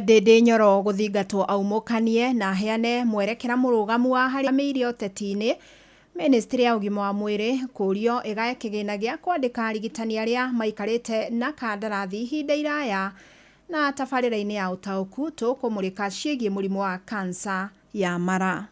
Ndindi Nyoro guthingatwo aumukanie na heane mwerekera murugamu wa hari meirio tetini. Ministry ya ugima wa mwiri kurio igae kigina gia kwandika arigitani aria maikarite na kandarathi ihinda iraya na tabarira-ini ya utauku tukumurika ciigie murimu wa kansa ya mara.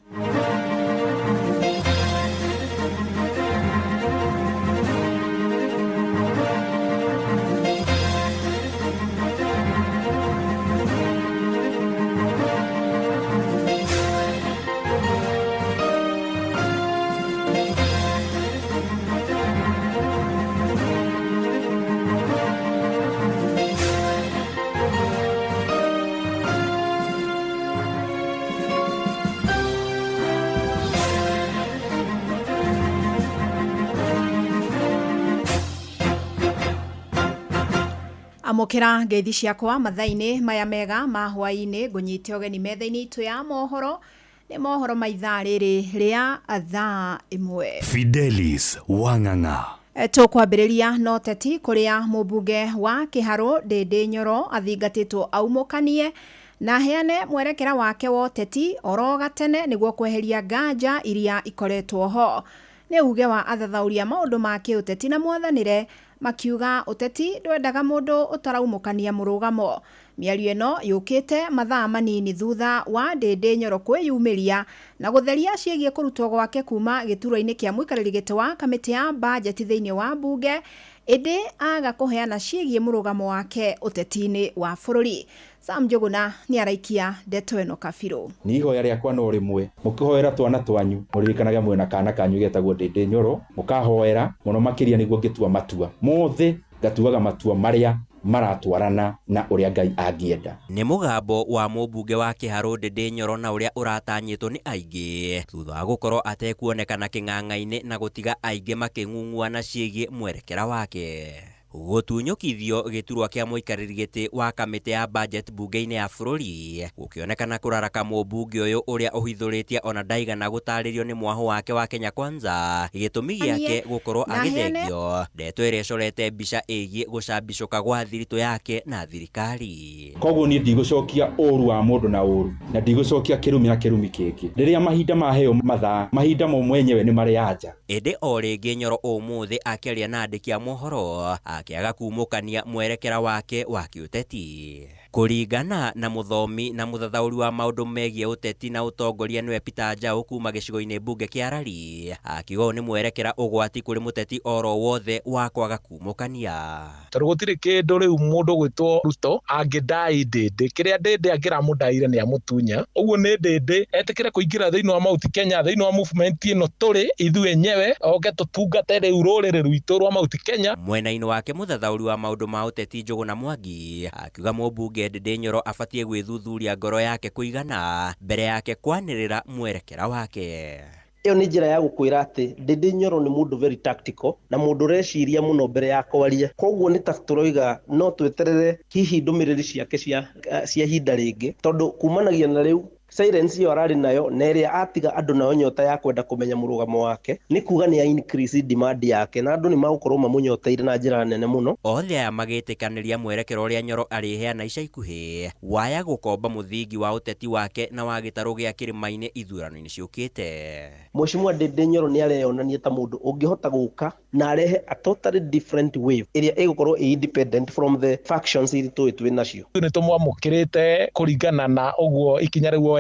Amukira ngeithi ciakwa mathaini maya mega ma hwaini ngunyite ogeni metha-ini itu ya mohoro ni mohoro maithaa riri ria thaa imwe. Fidelis Wang'ang'a tukwambiriria no teti kuria mubunge wa Kiharu Ndindi Nyoro athingatitwo aumukanie na heane mwerekera wake wa teti oro gatene niguo kweheria nganja iria ikoretwo ho. Ni uge wa athathauria maundu ma kiuteti na mwathanire makiuga uteti ndwendaga mundu utaraumukania murugamo. Miario ino yukite mathaa manini thutha wa Ndindi Nyoro kwiyumiria na gutheria ciigie kurutwo gwake kuma gituro-ini kia muikariri giti wa kamiti ya budget thiini wa bunge indi aga kuheana ciigie murugamo wake uteti-ini wa bururi. Sam Njuguna ni araikia ndeto ino kabiru. Ni ihoya riakwa no rimwe mukihoera twana twanyu muririkanaga mwena kana kanyu getagwo Ndindi Nyoro mukahoera muno makiria niguo ngitua matua mothe ngatuaga matua maria maratwarana na uria Ngai angienda. Ni mugambo wa mubunge wa Kiharu Ndindi Nyoro na uria uratanyitwo ni aingi thutha wa gukorwo atekuonekana king'ang'a-ini na gutiga aingi making'ung'uana ciigie mwerekera wake. Gutunyukithio giturwa kia muikariri giti wa kamiti ya budget bunge-ini ya bururi gukionekana kuraraka mubunge uyu uria uhithuritie ona ndaigana gutaririo ni mwaho wake wa Kenya Kwanza gitumi giake gukorwo agithengio ndeto iria icorete mbica igie gucambicũka gwa thirito yake na thirikari. Koguo ni ndigucokia uru wa mundu na uru na ndigucokia kirumi na kirumi kingi riria mahinda maheo mathaa mahinda mo mwenyewe ni mari anja. Indi o ringi Nyoro umuthi akiaria na andiki a mohoro akiaga kumukania mwerekera wake wa kiuteti. Kuringana na muthomi na muthathauri wa maundu megie uteti na utongoria niwe Peter Njau kuma gicigo-ini bunge kia Rari akiuga ni mwerekera ugwati kuri muteti oro wothe wa kwaga kumukania. Tondu gutiri kindu riu mundu gwitwo Ruto angidai Ndindi kiria Ndindi angiramudaire ni amutunya uguo ni Ndindi etikire kuingira thiini wa Mount Kenya thiini wa movement ino turi ithu enyewe oge tutungate riu ruriri rwitu rwa Mount Kenya. Mwena-ini wake muthathauri wa maundu ma uteti Njuguna Mwangi akiuga mubunge Ndindi Nyoro abatie gwithuthuria ngoro yake kuigana mbere yake kwanirira mwerekera wake. Iyo ni njira ya gukwira ati Ndindi Nyoro ni mundu very tactical na mundu reciria muno mbere ya kwaria. Koguo ni turoiga no tweterere hihi ndumiriri ciake cia hinda ringi tondu kumanagia na riu silence yo arari nayo na iria atiga andu nayo nyota ya kwenda kumenya murugamo wake ni kuga ni ya increase demand yake na andu ni magukorwo mamunyoteire na njira nene muno. Othe aya magitikaniria mwerekero uria Nyoro ariheana ica ikuhi waya gukomba muthingi wa uteti wake na wa gitaru gia kirima-ini ithurano-ini ciukite. Mheshimiwa Ndindi Nyoro ni areyonania ta mundu ungihota guka na arehe a totally different wave iria igukorwo independent from the factions iria twi nacio. Ni tumwamukirite kuringana na uguo ikinya riu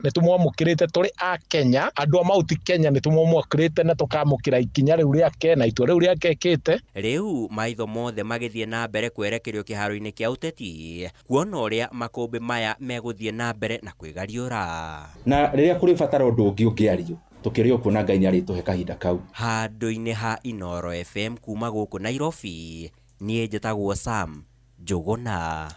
ni tumwamukirite turi a Kenya andu a Mount Kenya ni tumwamukirite na tukamukira ikinya riu riake na itua riu riake ekite. Riu maitho mothe magithie na mbere kwerekerio kiharo-ini kia uteti kuona uria makumbi maya meguthie na mbere na kwigariura na riria kuri batara undu ungi ungiario tukirio kuona Ngai ni arituhe kahinda kau. Handu-ini ha Inoro FM kuma guku Nairobi nie njitagwo Sam Njuguna.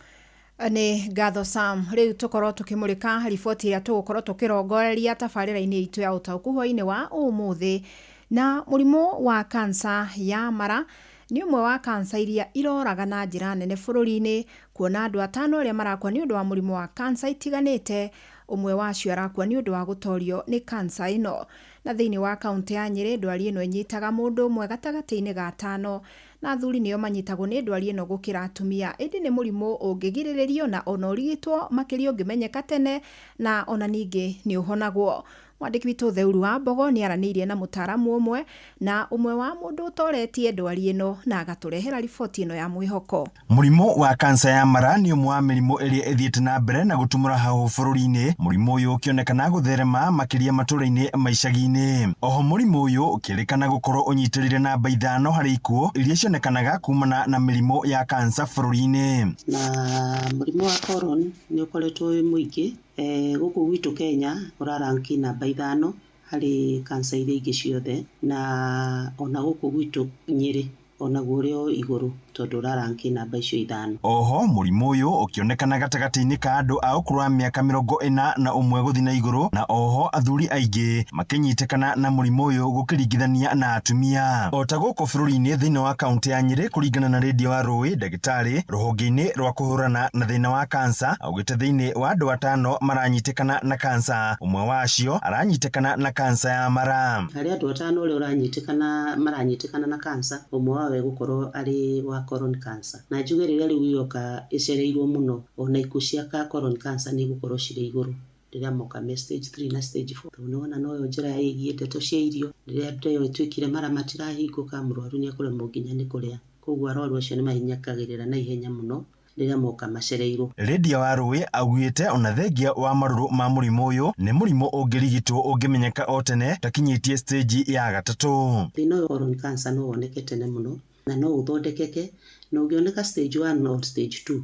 Ni ngatho Sam. Riu tukorwo tukimurika riboti ya tugukorwo tukirongoreria tabarira-ini itu ya utauku hwaini wa umuthi. Na murimu wa kansa ya mara ni umwe wa kansa iria iroraga na njira nene bururi-ini kuona andu 5 aria marakwa ni undu wa murimu wa kansa itiganite, umwe wacio arakwa ni undu wa gutorio ni kansa ino. Na thiini wa kaunti ya Nyeri ndwari ino inyitaga mundu umwe gatagati-ini ga 5, na athuri nio manyitagwo ni ndwari ino gukira atumia. Indi ni murimu ungigiriririo na ona urigitwo makiri ungimenyeka tene na ona ningi ni uhonagwo. Mwandiki witu Theuru wa Mbogo ni aranirie na mutaramu umwe na umwe wa mundu utoretie ndwari ino na agaturehera riboti ino ya mwihoko. Murimu wa kansa ya mara ni umwe wa mirimu iria ithiete na mbere na gutumura hau bururi-ini. Murimu uyu ukionekana gutherema makiria matũra-ini maicagi-ini. Oho murimu uyu ukirikana gukorwo unyitirire namba 5 hari ikuo iria cionekanaga kumana na mirimu ya kansa bururi-ini. Na murimu wa corona ni ukoretwo wi muingi guku gwitu Kenya uraranki namba 5 hari kansa iria ingi ciothe, na ona guku gwitu Nyeri ona gurio iguru tondu uraranki namba icio 5. Oho murimu uyu ukionekana gatagati-ini ka andu a ukuru wa miaka 41 guthi na iguru, na oho athuri aingi makinyitikana na murimu uyu gukiringithania na atumia. Ota guku bururi-ini thiini wa kaunti ya Nyeri kuringana na radio wa Rui, ndagitari ruhonge-ini rwa kuhurana na thina wa kansa augite thiini wa andu 5 maranyitikana na kansa, umwe wacio aranyitikana na kansa ya mara. Hari andu 5 uri maranyitikana na kansa, umwe wawe gukorwo ari wa colon cancer. Na njuge riria riu yoka icereirwo muno, ona ikuũ cia colon cancer ni gukorwo cire iguru riria moka me stage 3 na stage 4. Tunaona noyo njira yigie ndeto cia irio riria ndeyo itwikire mara matirahinguka, murwaru ni akuremwo nginya ni kuria, koguo arwaru acio ni mahinyakagirira na ihenya muno riria moka macereirwo. Lydia wa Rui augite ona thengia wa maruru ma murimu uyu ni murimu ungirigitwo ungimenyeka o tene takinyitie stage ya 3. Thina wa colon cancer no woneke tene muno na no uthondekeke, na ungioneka stage 1 or stage 2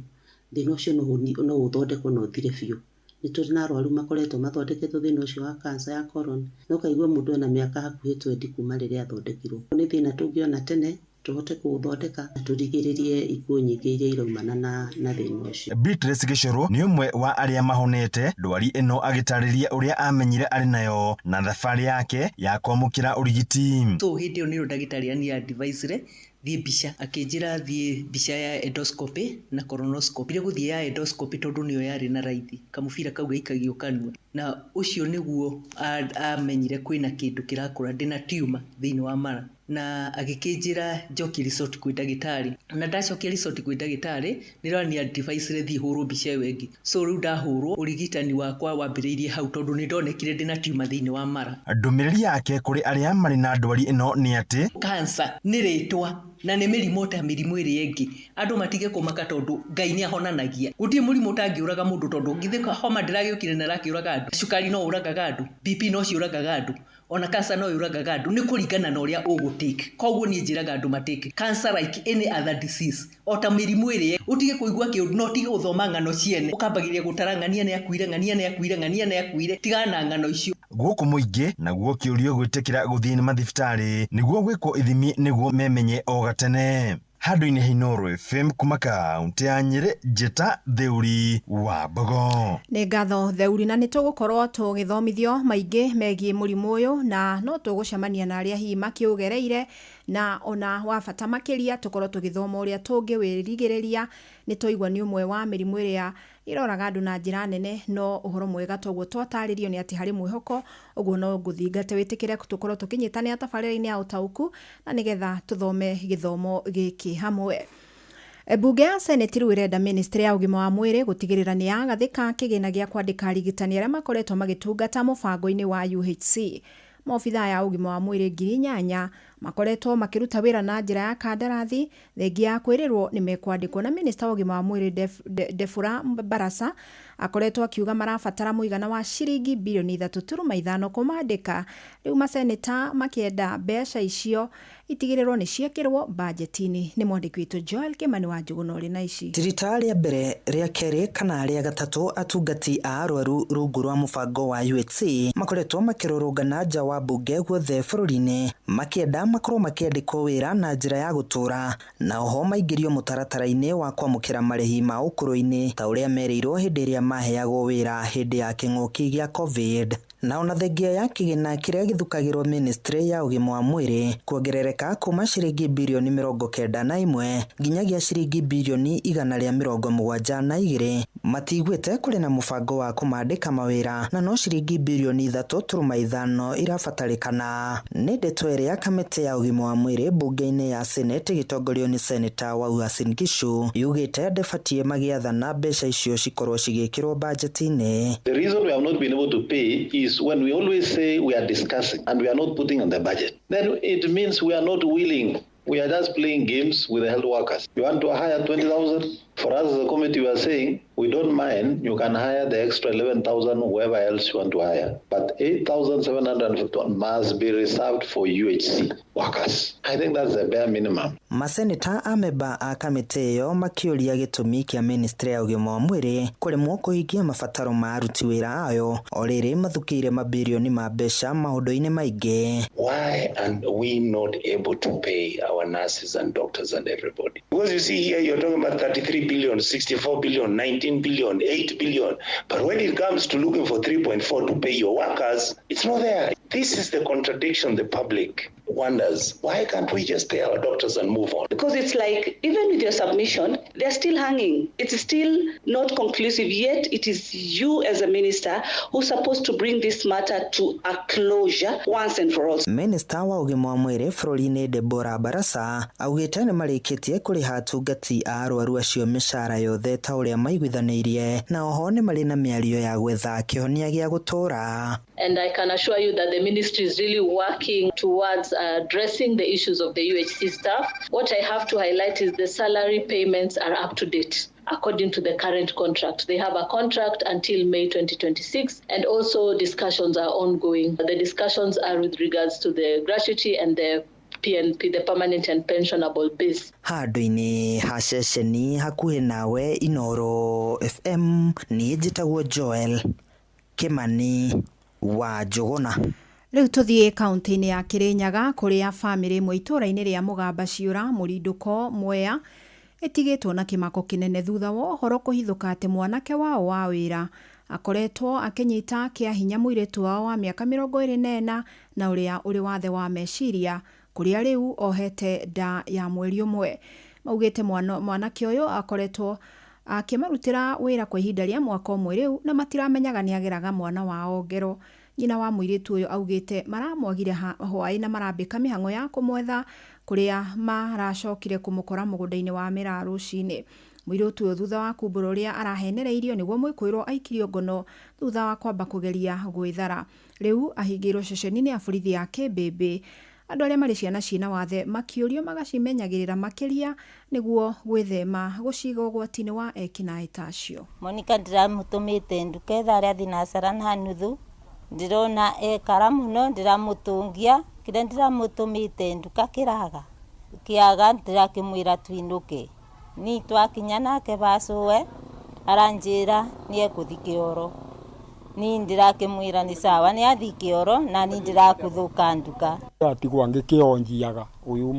thina ucio no uthondekwo no thire biũ. Ni turi na arwaru makoretwo mathondeketwo thina ucio wa cancer ya colon, no kaigua mundu ena miaka hakuhi 20 kuma riria athondekirwo. Ni thina tungiona tene tuhote kuuthondeka na turigiririe ikuũ nyingi iria iraumana na thina ucio. Beatrice Gicuru ni umwe wa aria mahonete ndwari ino agitariria uria amenyire ari nayo na thabari yake ya kwamukira urigiti. So hindi ni ndagitari ani advice thie bica akinjira thie bica ya endoscopy na colonoscopy. Ire guthie ya endoscopy tondu niyo yari na raithi, kamubira kau gaikagio kanua, na ucio niguo amenyire kwina kindu kirakura ndina tumor thiini wa mara, na agikinjira njoki resort kwi ndagitari, na ndacokia resort kwi ndagitari nirani advice thie hurwo bica wengi. So riu ndahurwo urigitani wakwa wambiriirie hau tondu ni ndonekire ndina tumor thiini wa mara. Ndumiriri yake kuri aria mari na ndwari ino ni ati cancer ni ritwa na nĩ mĩrimũ ta mĩrimũ ĩrĩa ĩngĩ. Andũ matige kũmaka tondu Ngai nĩ ahonanagia. Gũtirĩ mũrimũ ũtangĩũraga mũndũ tondu ngithe homa ndĩragĩũkire na rakĩũraga andũ. Cukari no ũragaga andũ, BP no ciũragaga andũ, ona cancer no yũragaga andũ. Nĩ kũringana na ũrĩa ũgũtake. Koguo niĩ njĩraga andũ matake cancer like any other disease. Ota mĩrimũ ĩrĩa ũtige kũigua kĩũndũ, no tige gũthoma ng'ano ciene. Ũkambagĩrĩria gũtara ng'ania nĩ akuire, ng'ania nĩ akuire, ng'ania nĩ akuire. Tigana ng'ano icio. Guku muingi naguo kiurio gwitikira guthini mathibitari niguo gwikwo ithimi niguo memenye o gatene. Handu-ini Inooro FM kuma kaunti ya Nyeri, njeta Theuri wa Mbogo. Nĩ ngatho Theuri, na nĩtũgũkorwo tũgĩthomithio maingĩ megiĩ mũrimũ ũyũ, na no tũgũcemania na arĩa hihi makĩũgereire, na ona wa bata makĩria tũkorwo tũgĩthoma ũrĩa tũngĩwĩrigĩrĩria. Nĩtũigua nĩ ũmwe wa mĩrimũ ĩrĩa iroraga andũ na njĩra nene, no ũhoro mwega toguo twatarĩrio nĩ atĩ harĩ mwĩhoko, ũguo no ngũthingate wĩtĩkĩre tũkorwo tũkĩnyitanĩra tabarĩra-inĩ ya ũtaũku na nĩgetha tũthome gĩthomo gĩkĩ hamwe. Bunge ya Senate rĩu ĩrenda ministry ya ũgima wa mwĩrĩ gũtigĩrĩra nĩ yagathĩka kĩgĩna gĩa kwandĩka arigitani arĩa makoretwo magĩtungata mũbango-inĩ wa UHC. Maobitha ya ũgima wa mwĩrĩ 8,000 makoretwo makiruta wĩra na njĩra ya kandarathi thengia kwĩrĩrwo nĩ mekwandĩkwo, na minister wa ũgima wa mwĩrĩ Defura Barasa akoretwo akiuga marabatara mũigana wa ciringi bilioni 3.5 kũmandĩka. Rĩu maseneta makĩenda mbeca icio itigĩrĩrwo nĩ ciekĩrwo budget-inĩ. Nĩ mwandĩki witũ Joel Kimani wa Njuguna ũrĩ na ici. Rita rĩa mbere, rĩa kerĩ kana rĩa gatatũ, atungati a arwaru rungu rwa mũbango wa UHC makoretwo makĩrũrũngana nja wa bunge guothe bũrũri-inĩ makĩenda makorwo makĩandĩkwo wĩra na njĩra ya gũtũra, na oho maingĩrio mũtaratara-inĩ wa kwamũkĩra marĩhi ma ũkũrũ-inĩ ta ũrĩa merĩirwo hĩndĩ ĩrĩa maheagwo wĩra hĩndĩ ya kĩng'ũki gĩa COVID. na ona thengia ya kigina kiria githukagirwo ministry ya ugima wa mwiri kuongerereka kuma ciringi bilioni 91 nginyagia ciringi bilioni 172 matigwite kuri na mubango wa kumandika mawira na no ciringi bilioni 3.5 irabatarikana. Ni ndeto ya kamiti ya ugima wa mwiri bunge-ini ya Senate gitongorio ni Senator wa Uasin Gishu yugite ndebatie magiathana mbeca icio cikorwo cigikirwo budget-ini. The reason we have not been able to pay is when we always say we are discussing and we are not putting on the budget, then it means we are not willing. We are just playing games with the health workers. You want to hire 20,000? For us as a committee, we are saying we don't mind. You can hire the extra 11,000, whoever else you want to hire. But 8,751 must be reserved for UHC workers. I think that's the bare minimum. Maseneta ameba a kamite yo makiuria gitumi kia ministry ya ugima wa mwiri kuremwo kuhingia mabataro ma aruti wira ayo oriri mathukire mabilioni ma mbeca maundu-ini maingi. Why are we not able to pay our nurses and doctors and everybody? Because you see here you're talking about 33 billion, 64 billion, 19 billion, 8 billion. But when it comes to looking for 3.4 to pay your workers, it's not there. This is the contradiction the public wonders. Why can't we just pay our doctors and move on? Because it's like, even with your submission, they're still hanging. It's still not conclusive yet. It is you as a minister who's supposed to bring this matter to a closure once and for all. Minister wa ugima wa mwiri Frolini Deborah Barasa augite ni marikitie kuriha atungati a arwaru acio mishara yothe ta uria maiguithanirie na oho ni mari na miario ya gwetha kihonia gia gutura. And I can assure you that the ministry is really working towards addressing the issues of the UHC staff. What I have to highlight is the salary payments are up to date according to the current contract. They have a contract until May 2026, and also discussions are ongoing. The discussions are with regards to the gratuity and the PNP, the permanent and pensionable base. Handu-ini ha ceceni hakuhi nawe Inoro FM ni njitagwo Joel Kimani wa Jogona. Riu tuthie kaunti-ini ya Kirinyaga kuria family imwe itura-ini ria Mugamba ciura Murinduko Mwea itigitwo na kimako kinene thutha wa horo kuhithuka ati mwanake wao wa wira akoretwo akinyita kia hinya muiritu wao wa miaka 24 na uria uri wathe wa meciria kuria riu ohete nda ya mweri umwe. Maugite mwanake uyu akoretwo akimarutira wira kwa ihinda ria mwaka umwe riu na matiramenyaga ni ageraga mwana wao ngero. Nyina wa muiritu uyu augite maramwagire hwai na marambika mihango ya kumwetha kuria maracokire kumukora mugunda-ini wa Mira rucini. Muiritu uyu thutha wa kumbura uria arahenereirio niguo mwikuirwo aikirio ngono thutha wa kwamba kugeria gwithara. Riu ahingirwo ceceni-ini ya borithi ya Kibebe. Andu aria mari ciana cina wathe makiurio magacimenyagirira makiria niguo gwithema guciga ugwati-ini wa ekinaĩ tacio. Monica ndiramutumite nduka etharia thinacara na nuthu ndirona ekara muno ndiramutungia kire ndiramutumite nduka kiraga kiaga ndirakimwira twinuke ni twakinya nake bacuwe aranjira ni ekuthi kioro ni ndirakimwira ni sawa ni athi kioro na ni ndirakuthuka nduka atigwa ngikionjiaga uyu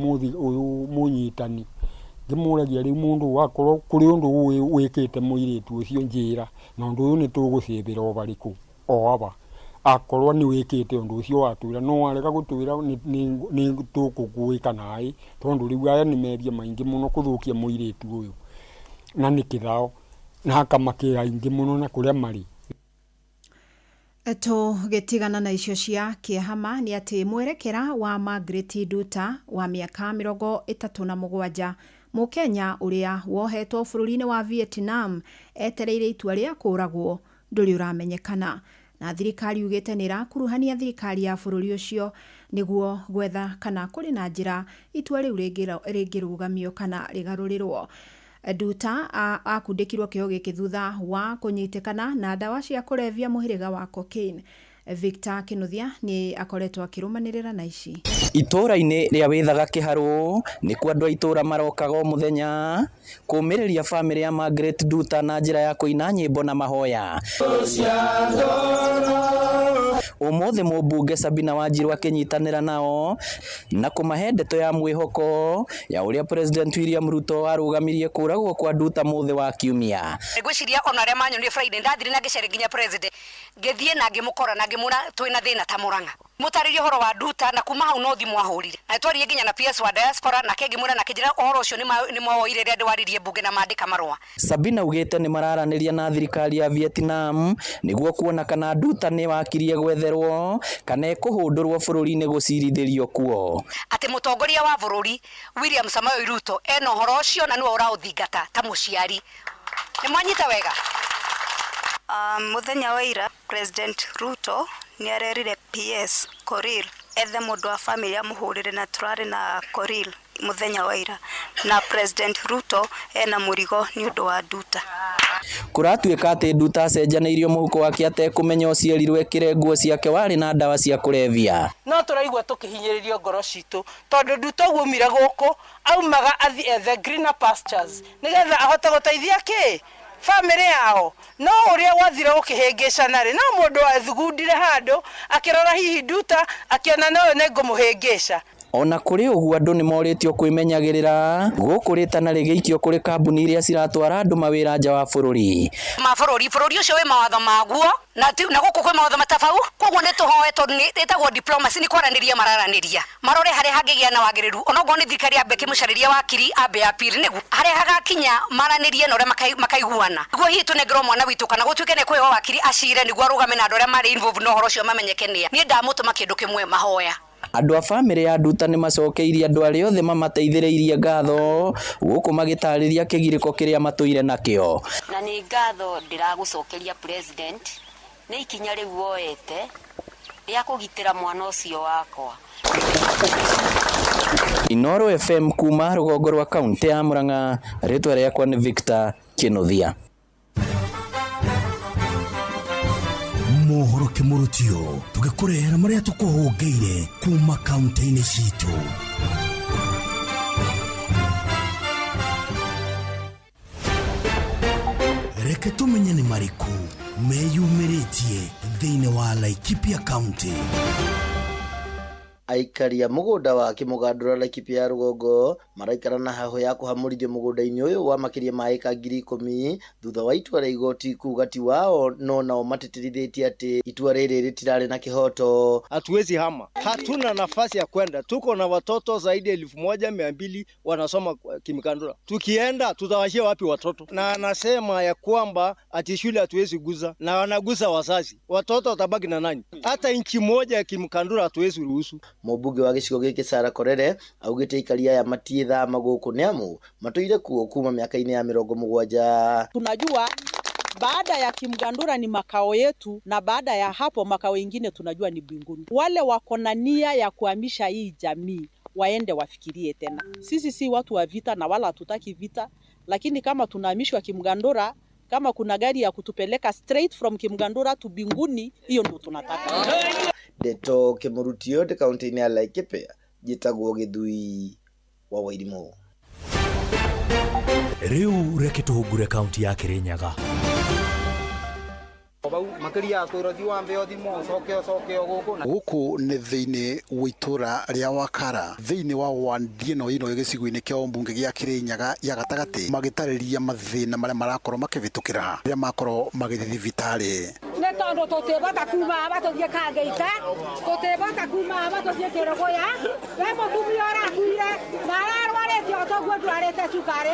munyitani ngimuragia riu mundu wakorwo kuri undu wikite muiritu ucio njira na undu uyu ni tugucibira obariku oaba akorwo ni wikite undu ucio watwira no arega gutwira ni tukuguika nai tondu riu aya ni meria maingi muno kuthukia muiritu uyu na ni kithao na akamakira ingi muno na kuria mari. Eto getigana na icio cia kiehama ni ati mwerekera wa Margaret Nduta wa miaka 37 Mukenya uria wohetwo bururi-ini wa Vietnam etereire itua ria kuragwo nduri uramenyekana. Na thirikari ugite ni rakuruhania thirikari ya bururi ucio niguo gwetha kana kuri na njira itua riu ringirugamio kana rigarurirwo. Nduta akundikirwo kio giki thutha wa kunyitikana na dawa cia kurevia muhiriga wa cocaine. Victor Kinuthia ni akoretwo akirumanirira na ici. Itura-ini ria withaga kiharu ni kwa andu itura marokaga o muthenya kumiriria family ya Margaret Nduta na njira ya kuina nyimbo na mahoya. Umuthi mubunge Sabina Wanjiru akinyitanira nao na kumahe ndeto ya mwihoko ya uria President William Ruto arugamirie kuragwo kwa Nduta muthi wa kiumia. Ngwiciria ona ria manyo ni Friday ndathire na gicere nginya president ngethie na ngimukora na ngimura twina thina ta Murang'a mutaririe horo wa Nduta na kuma hau no thimu ahurire na twaririe nginya na PS wa diaspora na kengimura na kijira horo ucio ni mwoire ria ndwaririe bunge na mandika marua. Sabina ugite ni mararaniria na thirikari ya Vietnam niguo kuona kana Nduta ni wakirie gwetherwo kana kuhundurwo bururi-ini gucirithirio kuo. Ati mutongoria wa bururi William Samoei Ruto ena horo ucio na niwe uraũthingata ta muciari. Ni mwanyita wega. Muthenya wa ira President Ruto ni arerire PS Koril ethe mundu wa family ya muhurire na turari na Koril muthenya wa ira na President Ruto ena murigo ni undu wa Nduta. Kuratuika ati Nduta acenjaneirio muhuko wake atekumenya ucierirwe ekire nguo ciake wari na ndawa cia kulevya. No turaigua tukihinyiririo ngoro citu tondu Nduta gumire guku aumaga athi ethe greener pastures nigetha ahote guteithia ki family yao no uria wathire ukihengecana ri no mundu athugundire handu akirora hihi Nduta akiona nayo nengumuhengeca. Ona kuri uguo andu ni moritio kwimenyagirira gukuritana rigeikio kuri kambuni iria ciratwara andu mawira nja wa bururi. Bururi ucio we mawatho maguo na guku kwi mawatho matabau koguo ni tuhoe tondu etagwo diplomacy ni kwaraniria mararaniria marore haria hangigia na wagiriru onogo ni thirikari ambe kimucariria wakiri ambe apiri nigu haria hagakinya maranirie na uria makaiguana guo hihi tunengero mwana witu kana gutuike ne kwiho wakiri acire niguo arugame na andu aria mari involved no horo ucio mamenyeke ni ndamutuma kindu kimwe mahoya. Andu a family ya Nduta ni macokeirie andu aria othe mamateithiriirie ngatho guku magitariria kigiriko kiria matuire nakio. Na ni ngatho ndiragucokeria president ni ikinya riu woete ria kugitira mwana ucio wakwa. Inoro FM kuma rugongo rwa kaunti ya Murang'a, ritwa riakwa ni Victor Kinuthia. Mohoro kimurutio tugikurehera maria tukuhungeire kuma kaunti-ini citu. Reke tumenye ni mariku meyumiritie thiini wa Laikipia County. Aikaria mugunda wa Kimugandura Laikipia ya Rugongo maraikara na haho ya kuhamurithio mugunda-ini uyu wa makiria ma eka 10,000 thutha wa itua ria igoti kugati wao no nao matitirithitie ati itua riri ritirari na kihoto. Hatuwezi hama, hatuna nafasi ya kwenda, tuko na watoto zaidi ya 1200 wanasoma Kimugandura. Tukienda tutawashia wapi watoto? Na anasema ya kwamba ati shule hatuwezi guza na wanaguza wazazi, watoto watabaki na nani? Hata inchi moja ya Kimugandura hatuwezi ruhusu. Mubuge wa gicigo giki Sarah Korere augite ikaria ya matietha maguku niamu matuire kuo kuma miaka-ini ya 70. Tunajua baada ya Kimugandura ni makao yetu na baada ya hapo makao ingine tunajua ni mbinguni. Wale wako na nia ya kuhamisha hii jamii waende wafikirie tena. Sisi si watu wa vita na wala hatutaki vita, lakini kama tunahamishwa Kimugandura, kama kuna gari ya kutupeleka straight from Kimugandura to mbinguni, hiyo ndio tunataka. Deto Kimurutio de kaunti-ini ya Laikipia jitagwo Githui wa Wairimu. Riu reke tuhungure kaunti ya Kirinyaga. Guku ni thiini witura ria Wakara thiini wa wandieno ino gicigo-ini kia mbunge gia Kirinyaga ya gatagati magitariria mathina maria marakorwo makivitukira ria makorwo magithithi vitari ne tondo tutebata kuma abatothie kangeita tutebata kuma abatothie kirogoya we mutumia arakuire na ararwarite otogwo ndwarite cukari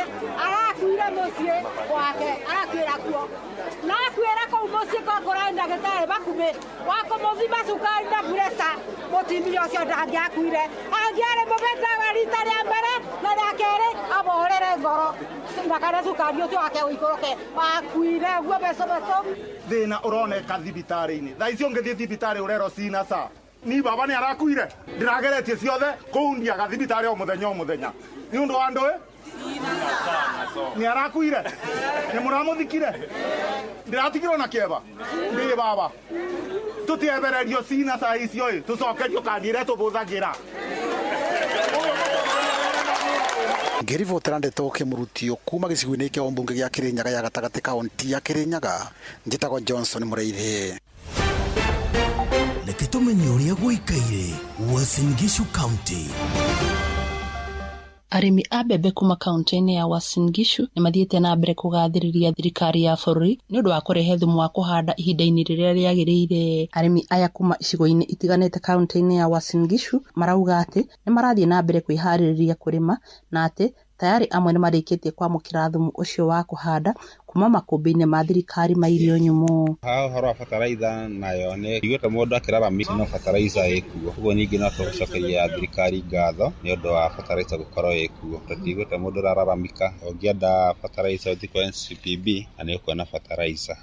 arakuire mucii wake arakwira kuo na akwira ko mucii ko koraenda gitari bakume wako muthima cukari na pressure mutimia ucio ndangiakuire angiare mugenda warita ria mbere na ria keri abohorere ngoro na kana cukari ucio wake uikoroke akuire gwo beso thina uroneka thibitari-ini thaa icio ngithii thibitari urero cina sa ni baba ni arakuire ndirageretie ciothe kuundia gathibitari o muthenya ni undu wa ndui ni arakuire ni muramuthikire ndiratigirwo na kieba ndi baba tutiebererio cina sa icio tucokerio kandi iria tubuthagira ngirivotera ndeto Kimurutio kuma gicigo-ini kia mbunge gia Kirinyaga ya gatagati kaunti ya Kirinyaga njitagwo Johnson Muraithe. Reke tumenye uria gwaikaire Uasin Gishu County. Arĩmi a mbembe kuma kaunti-inĩ ya Uasin Gishu nĩ mathiĩte na mbere kũgathĩrĩria thirikari ya bũrũri nĩ ũndũ wa kũrehe thumu wa kũhanda ihinda-inĩ rĩrĩa rĩagĩrĩire. Arĩmi aya kuma icigo-inĩ itiganĩte kaunti-inĩ ya Uasin Gishu marauga atĩ nĩ marathiĩ na mbere kwĩharĩrĩria kũrĩma na atĩ tayari amwe nĩ marĩkĩtie kwamũkĩra thumu ũcio wa kũhanda kuma makũmbĩ-inĩ ma thirikari ma irio nyũmũ. Horo bataraitha nayo nĩ iguĩte mũndũ akĩraramia no bataraitha ĩkuo. Ũguo ningĩ no tũcokeria thirikari ngatho nĩ ũndũ wa bataraitha gũkorwo ĩkuo. Tũtiguĩte mũndũ araramika ũngĩenda bataraitha ũthiĩ kwa NCPB na nĩ ũkuona bataraitha.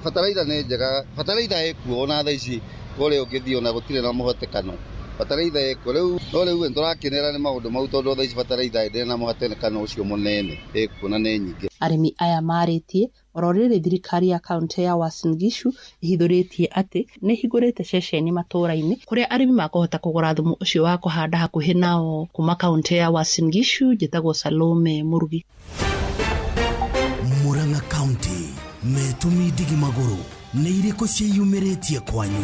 Bataraitha nĩ njega, bataraitha ĩkuo ona thaa ici kũrĩa ũngĩthiĩ ona gũtirĩ na mũhotekano. Bataraitha ĩkuo rĩu no rĩu tũrakenera nĩ maũndũ mau tondũ thaa ici bataraitha ndĩrĩ na mũhotekano ũcio mũnene ĩkuo na nĩ nyingĩ. Arĩmi aya marĩtie oro rĩrĩ thirikari ya kaunti ya Uasin Gishu ihithũrĩtie atĩ nĩ hingũrĩte ceceni matũũra-inĩ kũrĩa arĩmi makũhota kũgũra thumu ũcio wa kũhanda hakuhĩ nao. Kuma kaunti ya Uasin Gishu njĩtagwo Salome Murugi. Murang'a County metumi ndigi magũrũ nĩ irĩkũ ciĩyumĩrĩtie kwanyu?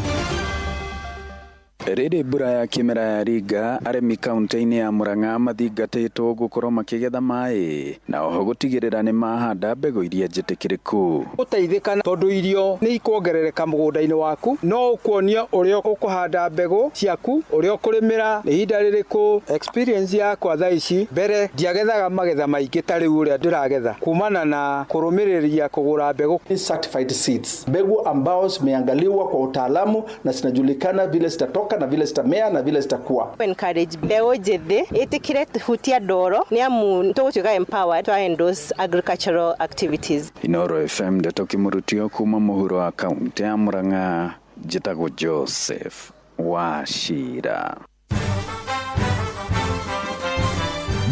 Rĩrĩ mbura ya kĩmera ya ringa, arĩmi kaunti-inĩ ya Murang'a mathingatĩtwo gũkorwo makĩgetha maĩ na oho gũtigĩrĩra nĩ mahanda mbegũ iria njĩtĩkĩrĩku. Ũteithĩka tondũ irio nĩ ikuongerereka mũgũnda-inĩ waku, no ũkuonia ũrĩa ũkũhanda mbegũ ciaku, ũrĩa ũkũrĩmĩra nĩ ihinda rĩrĩkũ. Experience yakwa thaa ici mbere ndiagethaga magetha maingĩ ta rĩu ũrĩa ndĩragetha kumana na kũrũmĩrĩria kũgũra mbegũ certified seeds, mbegu ambao zimeangaliwa kwa utaalamu na zinajulikana vile zitatoka na vile zitamea na vile zitakuwa. Encourage mbegu njĩthĩ ĩtĩkĩre hutia ndoro nĩ amu tũgũtuĩka empowered to endorse agricultural activities. Inooro FM ndeto Kimurutio kuma mũhuro wa kaunti ya Murang'a, njĩtagwo Joseph Wachira.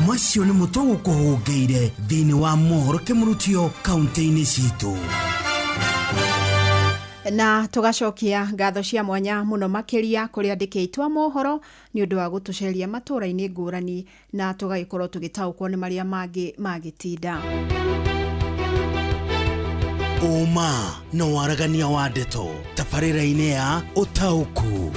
Macio nĩ mũtugo kũhũngĩire thĩinĩ wa mohoro Kimurutio kaunti-inĩ citũ. Na tugacokia ngatho cia mwanya muno makiria kũrĩa andĩki a mohoro nĩ ũndũ wa gũtũceria matũũra-inĩ ngũrani na tũgagĩkorwo tũgĩtaũkwo nĩ marĩa mangĩ magĩtinda. Uma na waragania wa ndeto tabarĩra-inĩ ya ũtaũku.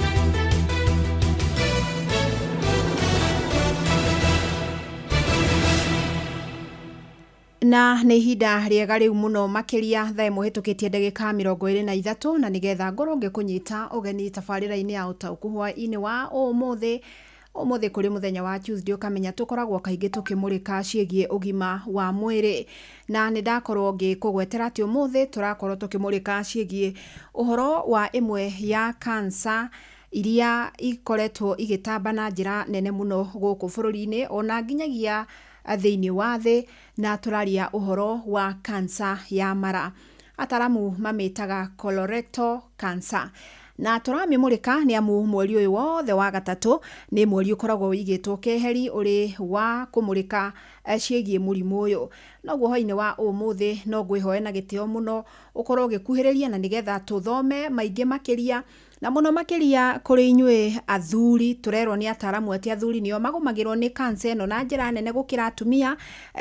Na nĩ ihinda rĩega rĩu mũno makiria thaa ĩmwe hĩtũkĩtie ndagĩka 23 na nĩgetha ngorwo ngĩkũnyita ũgeni tabarĩra-inĩ ya ũtaũku hwaĩ-inĩ wa ũmũthĩ kũrĩ mũthenya wa Tuesday ũkamenya tũkoragwo kaingĩ tũkĩmũrĩka ciĩgiĩ ũgima wa mwĩrĩ, na nĩ ndakorwo ngĩkũgwetera atĩ ũmũthĩ tũrakorwo tũkĩmũrĩka ciĩgiĩ ũhoro wa ĩmwe ya cancer iria ikoretwo igĩtamba na njĩra nene mũno gũkũ bũrũri-inĩ ona nginyagia thĩinĩ wa thĩ, na tũraria ũhoro wa cancer ya mara, ataramu mamĩtaga colorectal cancer. Na tũramĩmũrĩka nĩ amu mweri ũyũ wothe wa gatatũ nĩ mweri ũkoragwo wĩigĩtwo keheri ũrĩ wa kũmũrĩka ciĩgiĩ mũrimũ ũyũ. Noguo hwaĩ-inĩ wa ũmũthĩ no ngwĩhoe na gĩtĩo mũno ũkorwo ũgĩkuhĩrĩria na nĩgetha tũthome maingĩ makĩria, na mũno makĩria kũrĩ inyuĩ athuri. Tũrerwo nĩ ataramu atĩ athuri nĩo magũmagĩrwo nĩ cancer ĩno na njĩra nene gũkĩra atumia,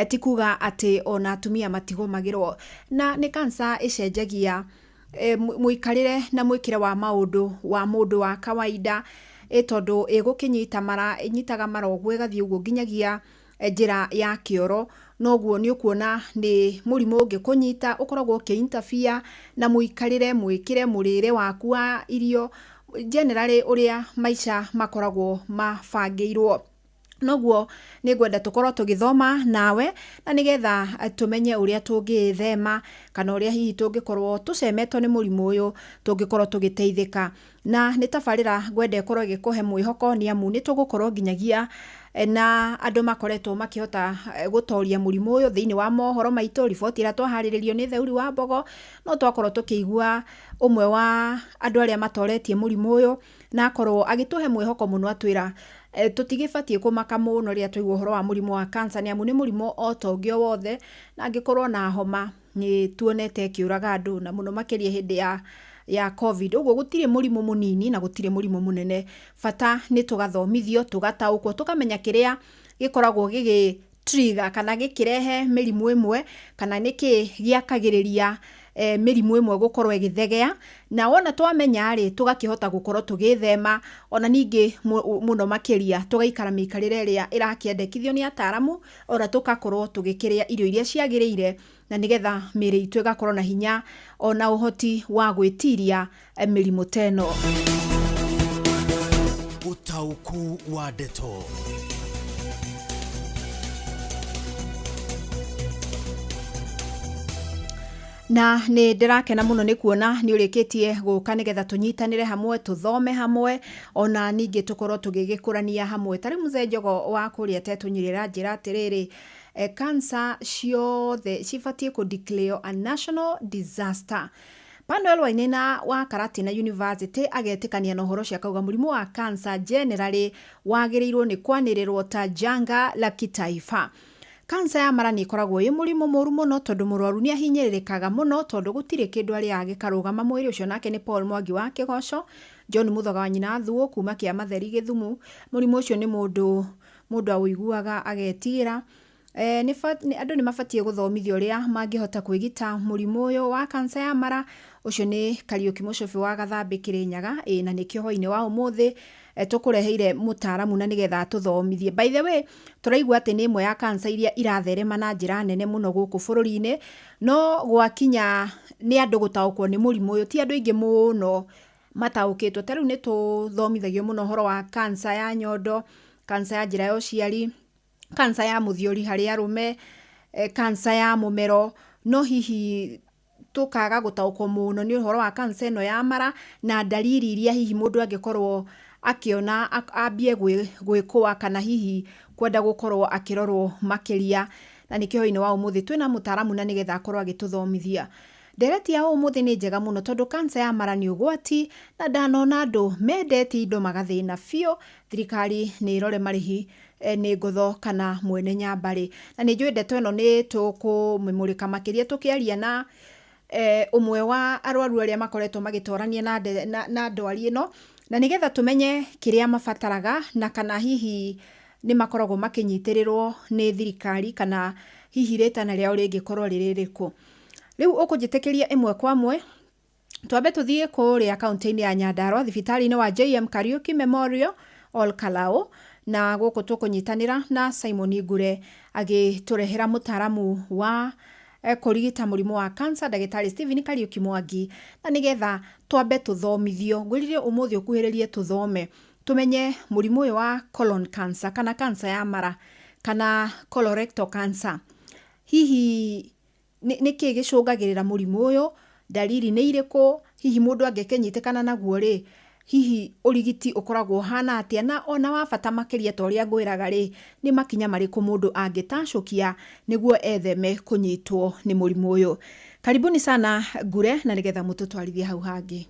ti kuga atĩ ona atumia matigũmagĩrwo, na nĩ cancer ĩcenjagia mũikarĩre na mwĩkĩre wa maũndũ wa mũndũ wa kawaida, tondũ ĩgũkĩnyita mara, ĩnyitaga mara ũguo ĩgathiĩ ũguo nginyagia njĩra ya kĩoro. Noguo nĩ ũkuona nĩ mũrimũ ũngĩkũnyita ũkoragwo ũkĩ-interfere na mũikarĩre, mwĩkĩre, mũrĩre waku wa irio, generally ũrĩa maica makoragwo mabangĩirwo. Noguo nĩ ngwenda tũkorwo tũgĩthoma nawe na nĩgetha tũmenye ũrĩa tũngĩthema kana ũrĩa hihi tũngĩkorwo tũcemetwo nĩ mũrimũ ũyũ tũngĩkorwo tũgĩteithĩka. Na nĩ tabarĩra ngwenda ĩkorwo ĩgĩkũhe mwĩhoko nĩ amu nĩ tũgũkorwo nginyagia na andũ makoretwo makĩhota gũtoria mũrimũ ũyũ thĩinĩ wa mohoro maitũ. Riboti ĩrĩa twaharĩrĩrio nĩ Theuri wa Mbogo, no twakorwo tũkĩigua ũmwe wa andũ arĩa matoretie mũrimũ ũyũ na akorwo agĩtũhe mwĩhoko mũno atwĩra tũtigĩbatiĩ kũmaka mũno rĩrĩa twaigua ũhoro wa mũrimũ wa cancer nĩ amu nĩ mũrimũ o ta ũngĩ o wothe, na angĩkorwo na homa nĩ tuonete ĩkĩũraga andũ na mũno makĩria hĩndĩ ya COVID. Ũguo gũtirĩ mũrimũ mũnini na gũtirĩ mũrimũ mũnene, bata nĩ tũgathomithio, tũgataũkwo, tũkamenya kĩrĩa gĩkoragwo gĩgĩ trigger kana gĩkĩrehe mĩrimũ ĩmwe, kana nĩkĩ gĩakagĩrĩria mĩrimũ ĩmwe gũkorwo ĩgĩthegea, na wona twamenya rĩ tũgakĩhota gũkorwo tũgĩthema, ona ningĩ mũno makĩria tũgaikara mĩikarĩre ĩrĩa ĩrakĩendekithio nĩ ataaramu, ona tũgakorwo tũgĩkĩrĩa irio iria ciagĩrĩire, na nĩgetha mĩĩrĩ itũ ĩgakorwo na hinya ona ũhoti wa gwĩtiria mĩrimũ teno. Ũtaũku wa ndeto. Na nĩ ndĩrakena mũno nĩ kuona nĩ ũrĩkĩtie gũka nĩgetha tũnyitanĩre hamwe, tũthome hamwe, ona ningĩ tũkorwo tũgĩgĩkũrania hamwe. Tarĩ Mzee Njogo wa kũrĩa tetũnyirĩra njĩra atĩrĩrĩ, cancer ciothe cibatiĩ kũ-declare a national disaster. Panel Wainaina wa Karatina University agetĩkania na ũhoro cia kauga mũrimũ wa cancer generally wagĩrĩirwo nĩ kwanĩrĩrwo ta janga la kitaifa. Cancer ya mara nĩ ĩkoragwo ĩ mũrimũ mũru mũno tondũ mũrwaru nĩ ahinyĩrĩrĩkaga mũno tondũ gũtirĩ kĩndũ arĩa agĩkarũgama mwĩrĩ ũcio. Nake nĩ Paul Mwangi wa Kĩgoco, John Muthoga wa nyina Thuo kuma kĩa Matheri Gĩthumu. Mũrimũ ũcio nĩ mũndũ awĩiguaga agetigĩra. Andũ nĩ mabatiĩ gũthomithio ũrĩa mangĩhota kwĩgita mũrimũ ũyũ wa cancer ya mara. Ũcio nĩ Kariuki Mũcobi wa Gathambĩ Kĩrĩnyaga, na nĩkĩo hwainĩ wa ũmũthĩ tũkũreheire mũtaaramu na nĩgetha tũthomithie. By the way, tũraigua atĩ nĩ ĩmwe ya cancer iria iratherema na njĩra nene mũno gũkũ bũrũri-inĩ, no gwakinya nĩ andũ gũtaũkwo nĩ mũrimũ ũyũ ti andũ aingĩ mũno mataũkĩtwo. Ta rĩu nĩ tũthomithagio mũno ũhoro wa cancer ya nyondo, cancer ya njĩra ya ũciari, cancer ya mũthiori harĩ arũme, cancer ya mũmero, no hihi tũkaga gũtaũkwo mũno nĩ ũhoro wa cancer ĩno ya mara na dalili iria hihi mũndũ angĩkorwo akĩona ambie gwĩkũa kana hihi kwenda gũkorwo akĩrorwo makĩria. Na nĩkĩo hwainĩ wa ũmũthĩ twĩna mũtaaramu na nĩgetha akorwo agĩtũthomithia. Ndereti ya ũmũthĩ nĩ njega mũno tondũ cancer ya mara nĩ ũgwati na ndanona andũ mendete indo magathĩna biũ. Thirikari nĩ ĩrore marĩhi nĩ ngotho kana mwene nyambarĩ. Na nĩ njũĩ ndeto ĩno nĩ tũkũmĩmũrĩka makĩria tũkĩaria na ũmwe wa arwaru arĩa makoretwo magĩtorania na ndwari ĩno, na nĩgetha tũmenye kĩrĩa mabataraga na kana hihi nĩ makoragwo makĩnyitĩrĩrwo nĩ thirikari kana hihi rĩtana rĩao rĩngĩkorwo rĩrĩ rĩkũ. Rĩu ũkũnjĩtĩkĩria ĩmwe kwa ĩmwe twambe tũthiĩ kũrĩa kaunti-inĩ ya Nyandarua thibitarĩ-inĩ wa JM Kariuki Memorial Ol Kalou, na gũkũ tũkũnyitanĩra na Simon Ngure agĩtũrehera mũtaaramu wa kũrigita mũrimũ wa cancer ndagĩtarĩ Stephen Kariuki Mwangi, na nĩgetha twambe tũthomithio. Ngwĩrire ũmũthĩ ũkuhĩrĩrie tũthome tũmenye mũrimũ ũyũ wa colon cancer kana cancer ya mara kana colorectal cancer. Hihi nĩkĩ gĩcũngagĩrĩra mũrimũ ũyũ, dalili nĩ irĩkũ, hihi mũndũ angĩkenyitĩkana naguo rĩ hihi ũrigiti ũkoragwo hana atĩa, na ona wa bata makĩria ta ũrĩa ngwĩraga rĩ nĩ makinya marĩkũ mũndũ angĩtacũkia nĩguo etheme kũnyitwo nĩ mũrimũ ũyũ. Karibuni sana Ngure, na nĩgetha mũtũtwarithie hau hangĩ.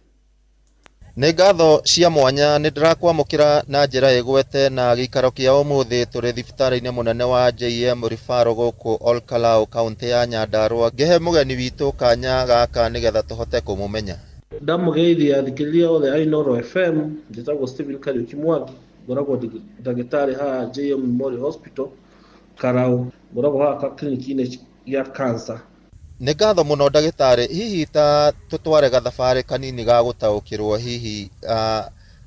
Nĩ ngatho cia mwanya nĩ ndĩrakwamũkĩra na njĩra ĩgwete na gĩikaro kĩa ũmũthĩ tũrĩ thibitarĩ-inĩ mũnene wa JM Referral gũkũ Ol Kalou kaunti ya Nyandarua, ngĩhe mũgeni witũ kanya gaka nĩgetha tũhote kũmũmenya. Ndamugeithia thikĩrĩria othe a Inooro FM, njĩtagwo Stephen Kariuki Mwangi, ngoragwo ndagĩtarĩ haha JM Memorial Hospital Kalou, ngoragwo haha kliniki-inĩ ya cancer. Nĩ ngatho mũno ndagĩtarĩ, hihi ta tũtware gathabarĩ kanini ga gũtaũkĩrwo hihi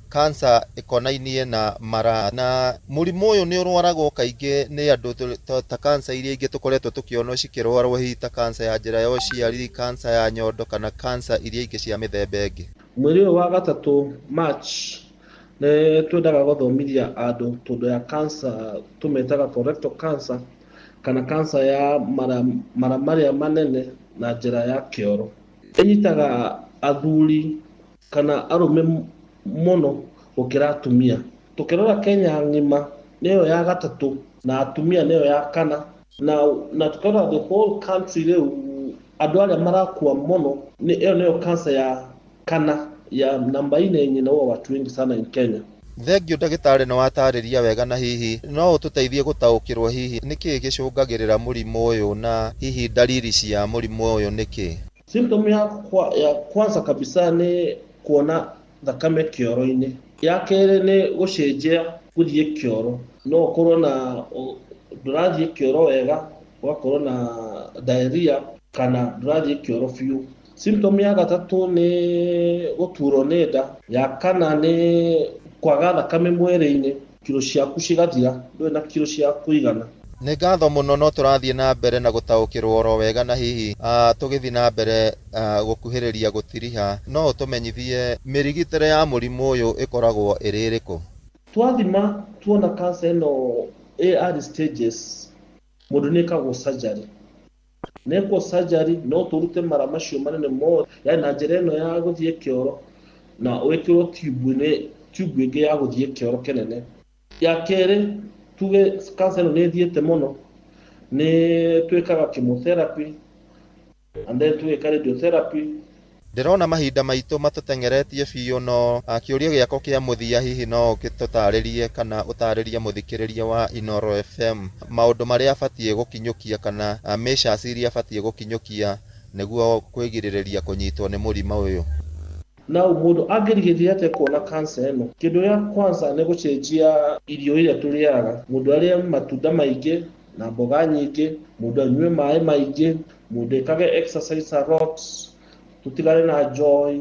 cancer ĩkonainie na mara, na mũrimũ ũyũ nĩ ũrwaragwo kaingĩ nĩ andũ ta cancer iria ingĩ tũkoretwo tũkĩona cikĩrwarwo hihi ta cancer ya njĩra ya ũciari, cancer ya nyondo kana cancer iria ingĩ cia mĩthemba ĩngĩ. Mweri ũyũ wa gatatũ March nĩ twendaga gũthomithia andũ tondũ ya cancer tũmetaga colorectal cancer kana cancer ya mara marĩa manene na njĩra ya kĩoro. Ĩnyitaga athuri kana arũme mũno gũkĩra atumia. Tũkĩrora Kenya ng'ima nĩyo ya gatatũ na atumia nĩyo ya kana, na tũkĩrora the whole country rĩu andũ arĩa marakua mũno ĩyo nĩyo cancer ya kana ya namba 4 yenye naua watu wengi sana in Kenya. Thengio ndagĩtarĩ nĩ watarĩria wega, na hihi no ũtũteithie gũtaũkĩrwo hihi nĩkĩ gĩcũngagĩrĩra mũrimũ ũyũ na hihi dalili cia mũrimũ ũyũ nĩkĩ? Symptom ya kwanza kabisa nĩ kuona thakame kĩoro-inĩ. Ya kerĩ nĩ gũcenjia gũthiĩ kĩoro, no ũkorwo na ndũrathiĩ kĩoro wega, ũgakorwo na diarrhea kana ndũrathiĩ kĩoro biũ. Symptom ya gatatu ni guturwo ni nda, ya kana ni kwaga thakame mwĩrĩ-inĩ, kiro ciaku cigathira, ndũrĩ na kiro cia kũigana. Nĩ ngatho mũno no tũrathiĩ na mbere na gũtaũkĩrwo oro wega na hihi tũgĩthiĩ na mbere gũkuhĩrĩria gũtiriha, no ũtũmenyithie mĩrigitĩre ya mũrimũ ũyũ ĩkoragwo ĩrĩ ĩrĩkũ? Twathima tuona cancer ĩno early stages, mũndũ nĩkagwo surgery. Neko surgery no tũrute mara macio manene mothe, yani na njĩra ĩno ya gũthiĩ kĩoro na wĩkĩrwo tube ĩngĩ ya gũthiĩ kĩoro kĩnene. Ya kerĩ, tuge cancer ĩno nĩ ĩthiĩte mũno, nĩ twĩkaga chemotherapy and then twĩka radiotherapy. Ndĩrona mahinda maitũ matũtengeretie biũ, no kĩũria gĩako kĩa mũthia hihi no ũgĩtũtarĩrie kana ũtarĩrie mũthikĩrĩria wa Inooro FM maũndũ marĩa abatiĩ gũkinyũkia kana measures iria abatiĩ gũkinyũkia nĩguo kwĩgirĩrĩria kũnyitwo nĩ mũrimũ ũyũ. Na mũndũ angĩrigĩrĩria atĩa kuona cancer ĩno? Kĩndũ gĩa kwanza nĩ gũcenjia irio iria tũrĩaga. Mũndũ arĩe matunda maingĩ na mboga nyingĩ, mũndũ anyue maĩ maingĩ, mũndũ ekage exercise a lot, tutigane na joy,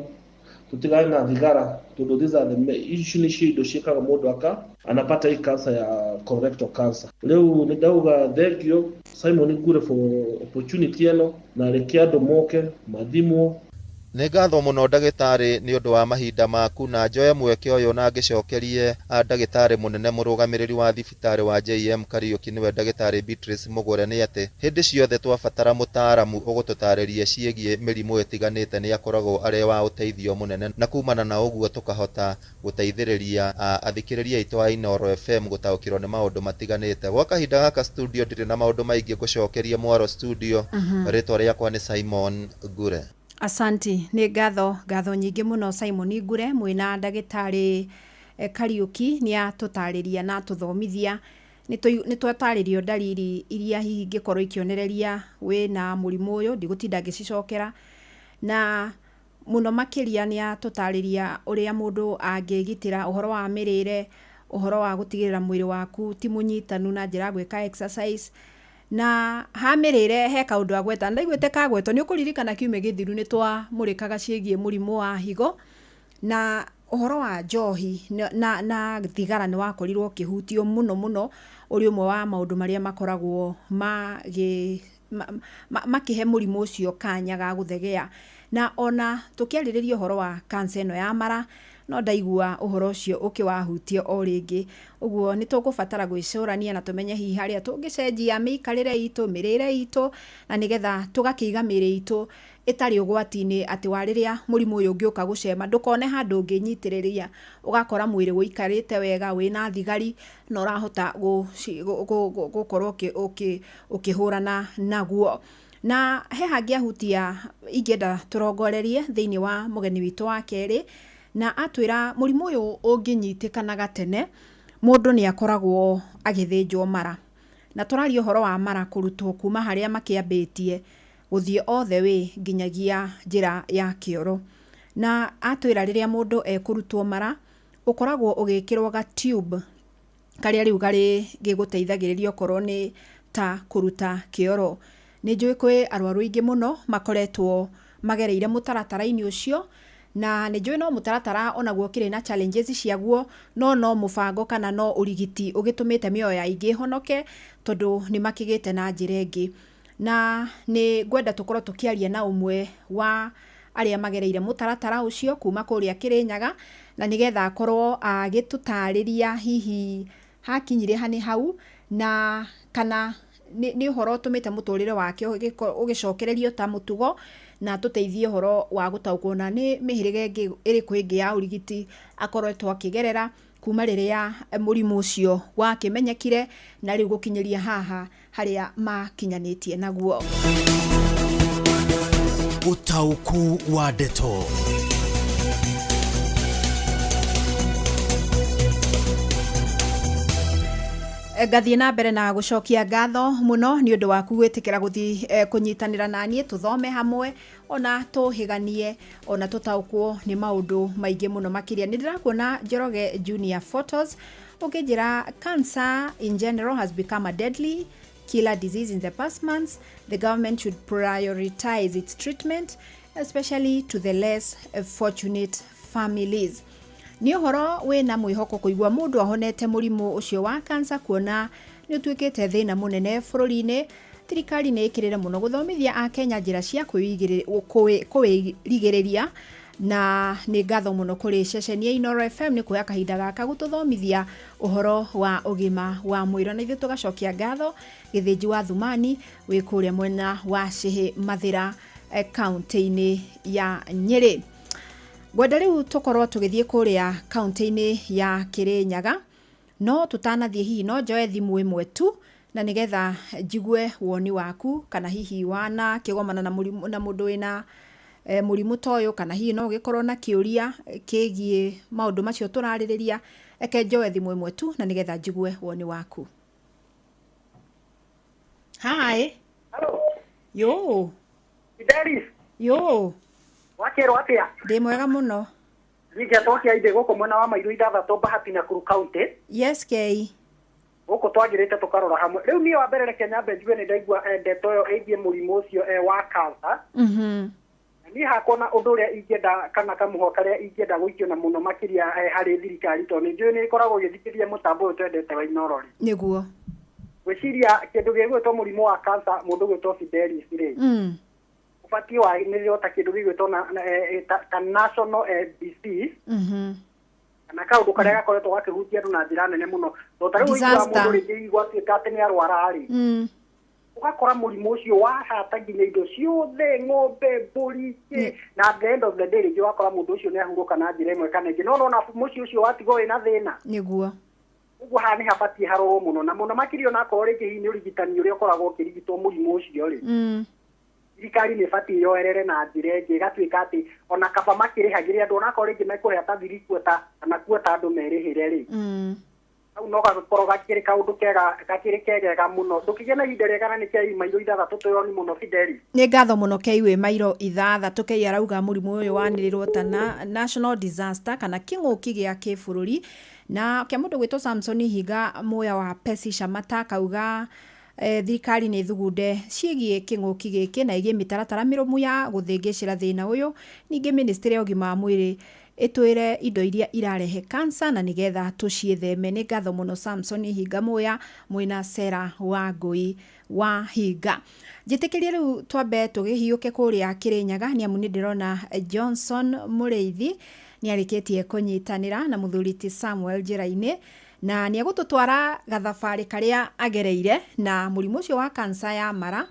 tutigane na thigara, tondũ these are the ici nĩcio indo ciĩkaga mũndũ anapata hii cancer ya colorectal cancer. Rĩu nĩ ndauga thengio Simon Ngure for opportunity ĩno, na reke andũ moke mathimwo. Nĩ ngatho mũno ndagĩtarĩ nĩ ũndũ wa mahinda maku, na njoye mweke ũyũ na ngĩcokerie ndagĩtarĩ mũnene mũrũgamĩrĩri wa thibitarĩ wa JM Kariuki nĩwe ndagĩtarĩ Beatrice Mugure, nĩ atĩ hĩndĩ ciothe twabatara mũtaaramu ũgũtũtarĩria ciĩgiĩ mĩrimũ ĩtiganĩte nĩ akoragwo arĩ wa ũteithio mũnene, na kumana na ũguo tũkahota gũteithĩrĩria athikĩrĩria aitũ a Inooro FM gũtaũkĩrwo nĩ maũndũ matiganĩte. Gwa kahinda gaka studio ndirĩ na maũndũ maingĩ gũcokeria Mwaro studio. Rĩtwa rĩakwa nĩ Simon Ngure. Asanti, nĩ ngatho nyingĩ mũno Simon Ngure, mwĩna ndagĩtarĩ Kariuki nĩ atũtarĩria na tũthomithia, nĩ twatarĩrio dalili iria hihi ingĩkorwo ikĩonereria wĩna mũrimũ ũyũ, ndigũtinda ngĩcicokera, na mũno makĩria nĩ atũtarĩria ũrĩa mũndũ angĩgitĩra ũhoro wa mĩrĩre, ũhoro wa gũtigĩrĩra mwĩrĩ waku ti mũnyitanu na njĩra gwĩka exercise, na hamirire he kaundu agweta ndaiguite kagweto ni ukuririkana kiume githiru ni twa murikaga ciegie murimu wa higo na uhoro wa njohi na thigara ni wakorirwo kihutio muno uri umwe wa maundu maria makoragwo makihe murimu ucio kanya ga guthegea, na ona tukiaririria uhoro wa cancer eno ya mara no ndaigua uhoro ucio ukiwahutia o ringi. Uguo ni tugubatara gwicurania na tumenye hihi haria tungicenjia miikarire itu, mirire itu, na nigetha tugakiiga miri itu itari ugwati-ini ati wariria murimu uyu ungiuka gucema ndukone handu unginyitiriria ugakora mwiri wikarite wega wina thigari na urahota gukorwo ukihurana naguo. Na he hangi ahutia ingenda turongorerie thiini wa mugeni witu wa keri, na atwira murimu uyu unginyitikanaga tene mundu ni akoragwo agithinjwo mara, na turaria uhoro wa mara kurutwo kuma haria makiambitie guthie all the way nginyagia njira ya kioro, na atwira riria mundu ekurutwo mara ukoragwo ugikirwo ga tube karia riu gari giguteithagiriria okorwo ni ta kuruta kioro. Ni njui kwi arwaru ingi muno makoretwo magereire mutaratara-ini ucio, na ni njui no mutaratara onaguo kiri na challenges ciaguo, no mubango kana no urigiti ugitumite mioyo ya ingi honoke tondu ni makigite na njira ingi. Na ni ngwenda tukorwo tukiaria na umwe wa aria magereire mutaratara ucio kuma kuria Kirinyaga, na nigetha akorwo agitutariria hihi hakinyire hani hau, na kana ni uhoro tumite muturire wake ugicokererio ta mutugo, na tuteithie uhoro wa gutaukwo na ni mihirige iriku ingi ya urigiti akoretwo akigerera kuma riria murimu ucio wakimenyekire na riu gukinyiria haha haria makinyanitie naguo. Utauku wa Deto. Gathie na mbere na gucokia ngatho muno ni undu waku gwitikira guthi kunyitanira nanie tuthome hamwe, ona tuhiganie, ona tutaukwo ni maundu maingi muno makiria. Ni ndirakuona Njoroge Junior Photos ukijira cancer in general has become a deadly killer disease in the past months. The government should prioritize its treatment especially to the less fortunate families. Ni uhoro wina mwihoko kuigwa mundu ahonete murimu ucio wa cancer kuona ni utwikite thina munene bururi-ini. Thirikari ni ikirire muno guthomithia a Kenya njira cia kwirigiriria na ni ngatho muno kuri ceceni ya Inooro FM ni kuya kahinda gaka gututhomithia uhoro wa ugima wa mwiro na ithu tugacokia ngatho githinji wa Thumani wi kuria mwena wa Cihi Mathira county-ini ya Nyeri. Gwenda riu tukorwo tugithie kuria county-ini ya Kirinyaga no tutanathie hihi no njoe thimu imwe tu na nigetha jigwe woni waku kana hihi wana kigomana na mundu wina murimu toyo kana hihi no gikorwo na kiuria kigie maundu macio turaririria eke njoe thimu imwe tu na nigetha jigwe woni waku. Hi. Hello. Yo. Fidelis. Yo. Wakero atia? Ndi mwega muno. Nige tokia ide goko mwena wa Mairu ithathatũ Bahati na Nakuru County. Yes K. Goko twagirite tukarora hamwe. Riu niyo wa mbere Kenya benjwe ni ndaigua ndeto yo egie murimu ucio wa cancer. Ni hakona undu uria ingenda kana kamuho karia ingenda guikio na muno makiria hari thirikari to ni njui ni ikoragwo githikiria mutambo uyu twendete wa Inooro. Niguo. Gwiciria kindu gigwitwo murimu wa cancer mundu gwitwo Fidelis ri. Upati wa nilio ta kindu gigwitwo na national disease. Na kaundu karia gakoretwo gakihutia andu na njira nene muno. To tariu igwa mundu ringi igwa twikate ni arwara ri. Ugakora murimu ucio wahata nginya indo ciothe ng'ombe mburi na at the end of the day ringi wakora mundu ucio ni ahuruka na njira imwe kana ingi no no na muci ucio watigo wina thina niguo uguo hani habatie haroro muno na muno makirio na ko ringi hi ni urigitani uria ukoragwo ukirigitwo murimu ucio ri thirikari ni batie yoerere na njira ingi gatwika ati ona kaba makirihagiria andu ona ko ringi mekuhe ta thirikuota kana kuota andu merihire ri au no gakorwo gakiri kaundu kega muno ndukigena ihinda riega ni kei Mairu ithathatũ tuyoni muno Fideli ni ngatho muno keiwe Mairu ithathatũ kei arauga murimu uyu wanirirwo ta national disaster kana king'uki gia kibururi na kia mundu gwitwo Samson Higa moya wa Pesi Shamata kauga thirikari ni thugunde ciegie king'uki giki na igie mitaratara mirumu ya guthingicira thina uyu ningi ministry ya ugima wa mwiri itwire indo iria irarehe cancer na nigetha tucietheme ni ngatho muno Samson Higa moya mwina Sera wa Ngui wa Higa. Jitikiria riu twambe tugihiuke kuria Kirinyaga ni amu ni ndirona Johnson Mureithi ni arikitie kunyitanira na muthuriti Samuel Njiraine na ni agututwara gathabari karia agereire na murimu ucio wa cancer ya mara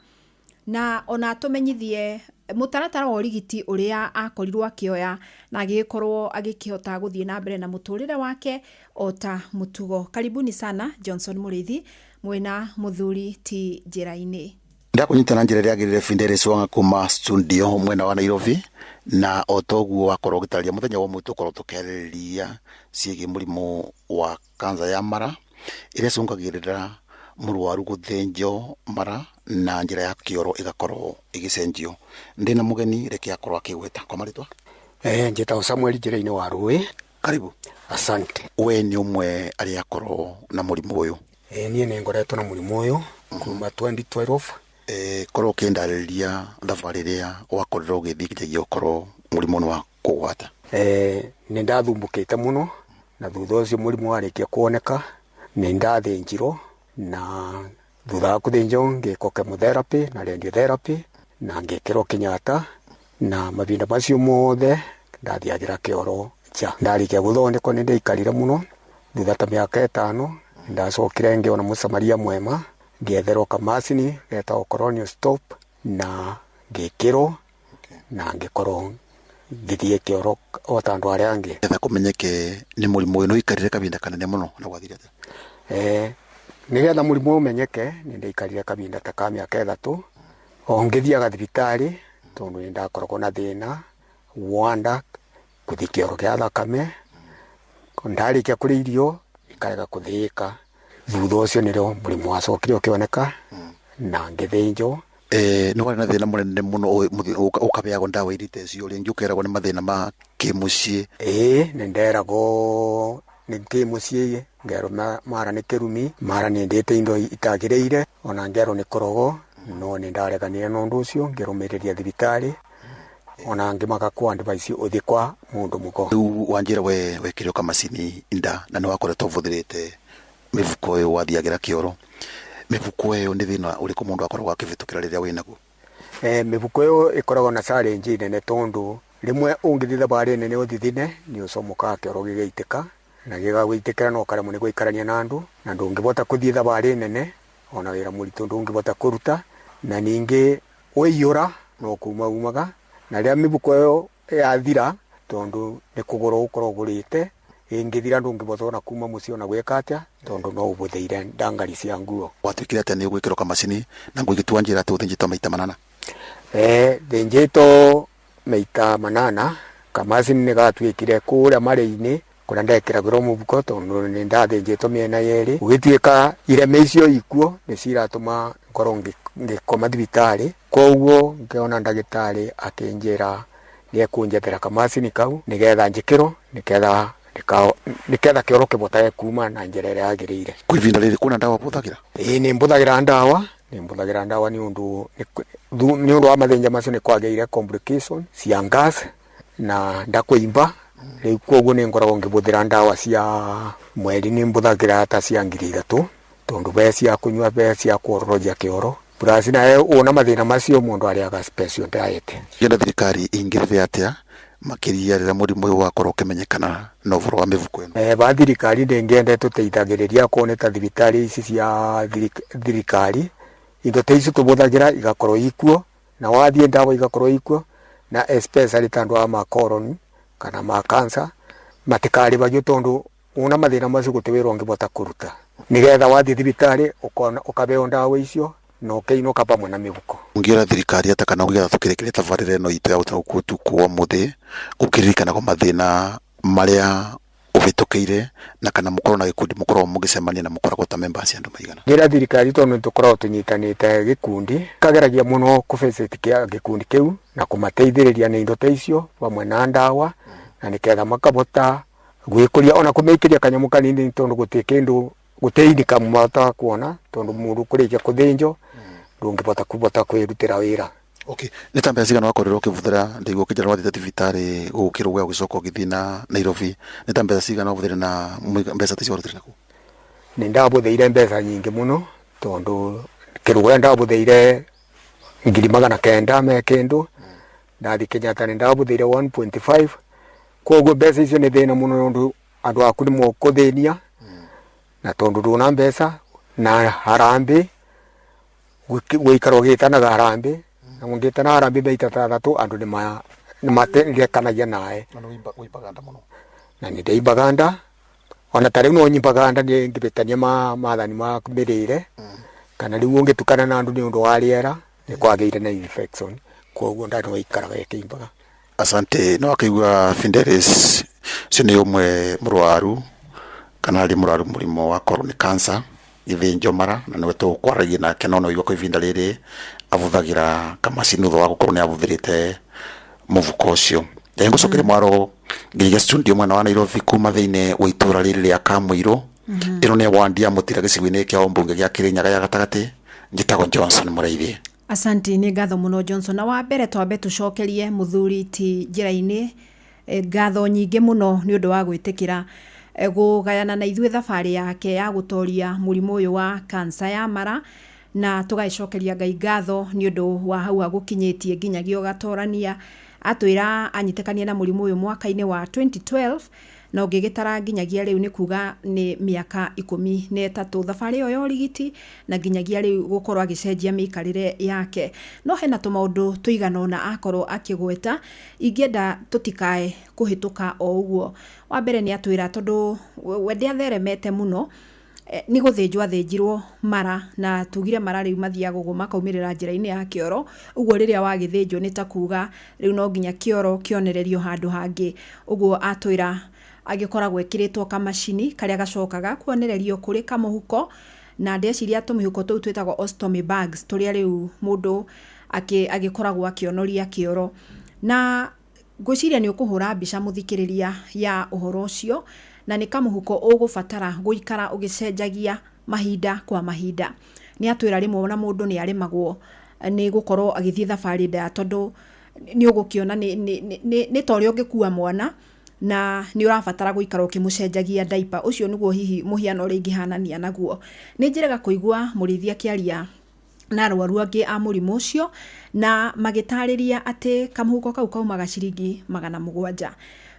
na ona tumenyithie mutaratara wa urigiti uria akorirwo akioya na agikorwo agikihota guthie na mbere na muturire wake ota mutugo. Karibuni sana Johnson Mureithi mwena muthuri ti Njiraine. Ndakunyitana njira ria girire Fidelis wanga kuma studio mwena wa Nairobi na otoguo wakorwo gitaria muthenya wa mwitu korwo tukereria ciege murimu wa cancer ya mara iria cungagirira murwaru guthenjo mara na njira ya kioro igakorwo igicenjio. Ndina mugeni reke akorwo akigweta kwa maritwa njeta Samuel Njiraine wa Rui. Karibu. Asante. We ni umwe ari akorwo na murimu uyu? Nie ni ngoretwo na murimu uyu kuma 2012. Korwo kindariria thabarĩ ria wakorwo githikiragia ukorwo murimu wa kugwata? Ni ndathumbukite muno na thutha ucio murimu warikia kuoneka ni ndathinjirwo na thutha wa kuthinjwo ngiko chemotherapy na radiotherapy na ngikirwo Kenyatta na mabinda macio mothe ndathiagira kioro cha ndarikia guthondekwo ni ndaikarire muno thutha ta miaka 5 ndacokire ngiona musamaria mwema ngietherwo kamacini getagwo colonial stop na ngikirwo na ngikorwo ngithie kioro o tandu aria angi etha kumenyeke ni murimu uyu no ikarire kabinda kanene muno na gwathire nigetha murimu umenyeke ni ndaikarire kabinda ta ka miaka 3 o ngithiaga thibitari tondu ni ndakoragwo na thina wanda kuthi kioro kia thakame ndarikia kuri irio ikarega kuthika thutha ucio nirio murimu wacokire ukioneka na ngithinjwo no wari na thina munene muno ukabeagwo ndawa irite cio ringi ukeragwo ni mathina ma kimucii ni nderagwo ni kimucii ngero mara ni kirumi mara ni ndite indo itagireire ona ngero ni korogo no ni ndareganire na undu ucio ngirumiriria thibitari ona angi magakwa advice uthi kwa mundu muko riu wanjira wekire kamacini inda na ni wakoretwo vuthirite mifuko yo wathiagira kioro mifuko yo ni thina uriku mundu akoragwo akivitukira riria winaguo mifuko yo ikoragwo na challenge nene tondu rimwe ungithitha bari nene uthithine ni ucomoka kioro gigaitika na gigagwitikira no karemo ni gwikarania na andu na ndungivota kuthitha bari nene ona wira muritu ndungivota kuruta na ningi wiyura no umaga na ria mifuko yo yathira tondu ni kugoro ukoro ugurite ingithira ndungivota na kuma mucio na gwika atia tondu no ubuthiire ndangari cia nguo watwikire atia ni gwikirwo kamacini na ngwigitwa njira ati uthinjitwo maita manana thinjitwo maita manana kamacini ni gatwikire kuria mari-ini kuria ndekiragirwo mubuko tondu ni ndathinjitwo miena yeri ugituika ireme icio ikuo ni ciratuma ngorwo ngikoma thibitari koguo ngiona ndagitari akinjira ni ekunjethera kamacini kau nigetha njikirwo nigetha kioro kibotage kuma na njira iria yagirire kwa ivinda riri kuna ndawa buthagira ni mbuthagira ndawa ni undu wa mathinja macio ni kwageire complication cia gas na ndakuimba riu koguo ni ngoragwo ngibuthira ndawa cia mweri ni mbuthagira ta cia 3,000 tondu be cia kunywa be cia kuororoja kioro plus na una mathina macio mundu ariaga special diet yenda thirikari ingirire atia makiria rira murimu uyu wakorwo ukimenyekana na uvoro wa mifuko ino ba thirikari ndengende tuteithagiriria kuoneta thibitari ici cia thirikari indo ta ici tubuthagira igakorwo ikuo na wathie ndawa igakorwo ikuo na especially tandu wa makoroni kana ma cancer matikari bagio tondu una mathina macio gutiwirwo ngibota kuruta nigetha wathie thibitari ukabeo ndawa icio no keinuka pamwe na mibuko ngira thirikari atakana ugiatha tukirekire tabarire no itu ya utakutu kwa muthi gukiririkana kwa mathina maria ubitukiire na kana mukoro na gikundi mukoro mugisemania na mukoro gota members andu maigana ngira thirikari tondu tukoro tunyitanite gikundi kageragia muno kuvisit kia gikundi kiu na kumateithiriria na indo ta icio pamwe na ndawa na niketha makabota gwikuria ona kumekiria kanyamu kanini tondu gutikindu guteinika mumata kuona tondu mundu kurikia kuthinjo ndungibota kwirutira wira okay nita mbesa cigana wakorirwo ukivuthira ndigwo kijana wathite thibitari gukirwo gwa gucoka ugithina Nairobi nita mbesa cigana wavuthira na mbesa ticio waruthira naku ni ndabuthiire mbesa nyingi muno tondu kirugwa ndabuthiire 900 me kindu ndathi Kenyatta ni ndabuthiire 1.5 koguo mbesa icio ni thina muno tondu andu aku ni mokuthinia na tondu nduna mbesa na harambi wikarwo gitanaga harambi na ngitana harambi maita 3 andu ni matengekanagia nae na ni ndeibaganda ona tari no nyibaganda ni ngibetania mathani ma mirire kana riu ungitukana na andu ni undu wa riera ni kwageire na infection koguo ndano ikaraga ikimbaga asante no akaigua Fidelis cio ni umwe murwaru kana ari murwaru murimo wa colon cancer ithinjo mara na niwe tukwaragia nake no igwa kwa ivinda riri avuthagira kamacini utho wa gukorwo ni avuthirite muvuko ucio ngucokere mwaro nginya studio mwana wa Nairobi kuma thiine wa itura riri ria Kamwiru ino ni wandi ya mutira gicigo-ini kia Ombunge gia Kirinyaga ya gatagati njitagwo Johnson Muraithi asanti ni ngatho muno Johnson na wa mbere twambe tucokerie muthuri ti njira-ini ngatho nyingi muno ni undu wa gwitikira gugayana na ithuĩ thabarĩ yake ya gutoria murimu uyu wa cancer ya mara na tugacokeria Ngai ngatho ni undu wa hau agukinyitie nginyagio gatorania atwira anyitekania na murimu uyu mwaka-ini wa 2012 na ungigitara nginyagia riu ni kuga ni miaka 13 thabarĩ yo yorigiti na nginyagia riu gukorwo agicenjia mikarire yake no hena tumaundu tuiganona akorwo akigweta ingienda tutikae kuhituka o uguo wa mbere ni atwira tondu wende atheremete muno ni guthinjwa thinjirwo mara na tugire mara riu mathia guguma kaumirira njira-ini ya kioro uguo riria wagithinjwo ni ta kuga riu no nginya kioro kionererio handu hangi uguo atwira agikoragwo ekiritwo kamacini karia gacokaga kuonererio kuri kamuhuko na ndeciria tumihuko tou twitagwo ostomy bags turia riu mundu agikoragwo akionoria kioro na ngwiciria ni ukuhura mbica muthikiriria ya uhoro ucio na ni kamuhuko ugubatara guikara ugicenjagia mahinda kwa mahinda ni atwira rimwe na mundu ni arimagwo ni gukorwo agithii thabari nda tondu ni ugukiona ni tori ungikua mwana na ni urabatara guikara ukimucenjagia diaper ucio niguo hihi muhiano uri ingihanania naguo. Ni njiraga kuigua murithia kiaria na arwaru angi a murimu ucio na magitariria ati kamuhuko kau kaumaga ciringi 700.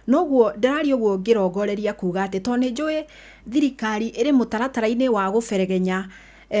Noguo ndarario guo ngirongoreria kuga ati to ni njui thirikari iri mutaratara-ini wa guferegenya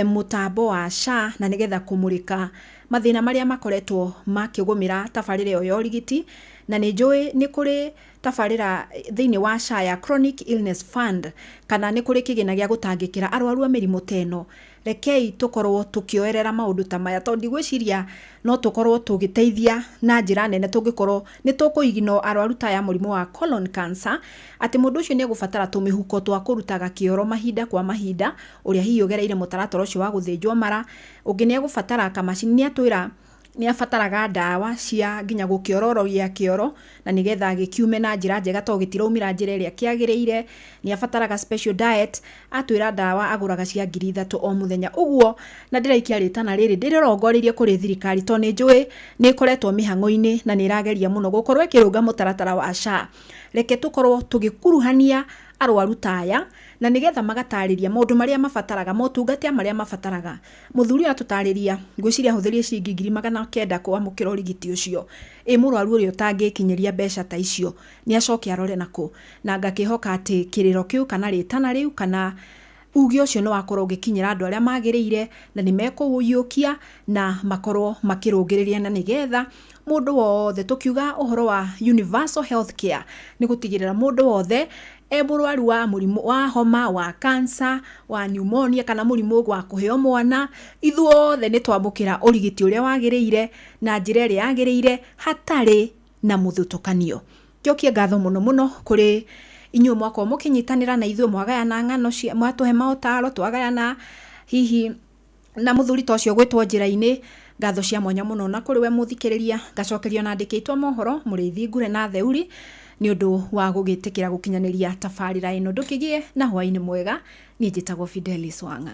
mutambo wa SHA na nigetha kumurika mathina maria makoretwo makigumira tabarire yo yorigiti, na ni njui ni kuri tabarira thiini wa SHA ya Chronic Illness Fund kana ni kuri kigina gia gutangikira arwaru a mirimu teno. Rekei tukorwo tukioerera maundu ta maya tondi gwiciria no tukorwo tugiteithia na njira nene tungikorwo ni tukuigino arwaru ta ya murimu wa colon cancer ati mundu ucio ni gubatara tumihuko twa kurutaga kioro mahinda kwa mahinda uria hihi ugereire mutaratara ucio wa guthinjwo mara. Ungi ni gubatara kamacini ni atwira ni afataraga dawa cia nginya gukiororogia kioro na nigetha gikiume na njira njega to gitiraumira njira iria kiagiriire. Ni afataraga special diet, atwira dawa aguraga cia 3,000 o muthenya. Uguo na ndiraikia ritana riri ndirirongoririe kuri thirikari to ni njui ni koretwo mihango-ini na ni irageria muno gukorwo ikirunga mutaratara wa SHA. Reke tukorwo tugikuruhania arwaru taya na nigetha magatariria maundu maria mafataraga motungati maria mafataraga. Muthuri atutariria ngwiciria huthirie ciringi 900 kwa mukiro urigiti ucio. Murwaru urio tangikinyiria mbeca ta icio ni acoke arore nako na ngakihoka ati kiriro kiu kana ritana riu kana ugi ucio no akorwo gikinyira andu aria magiriire na ni mekuyukia na makorwo makirungiriria na nigetha mundu wothe tukiuga uhoro wa universal healthcare ni gutigirira mundu wothe murwaru wa murimu wa homa wa cancer wa pneumonia kana murimu wa kuheo mwana ithuothe ni twamukira urigiti uria wagiriire na njira iria yagiriire hatari na muthutukanio. Njokie ngatho muno muno kuri inyu mwako mukinyitanira na ithuo mwagayana ng'ano cia mwatuhe mautaro twagayana hihi na muthuri tocio gwitwo njira-ini. Ngatho cia mwanya muno na kuri we muthikiriria ngacokerio na ndikitwo mohoro murithi ngure na theuri ni undu wa gugitikira gukinyaniria tabarira ino ndukigie na hwaini mwega. Ni njitagwo Fidelis Wanga.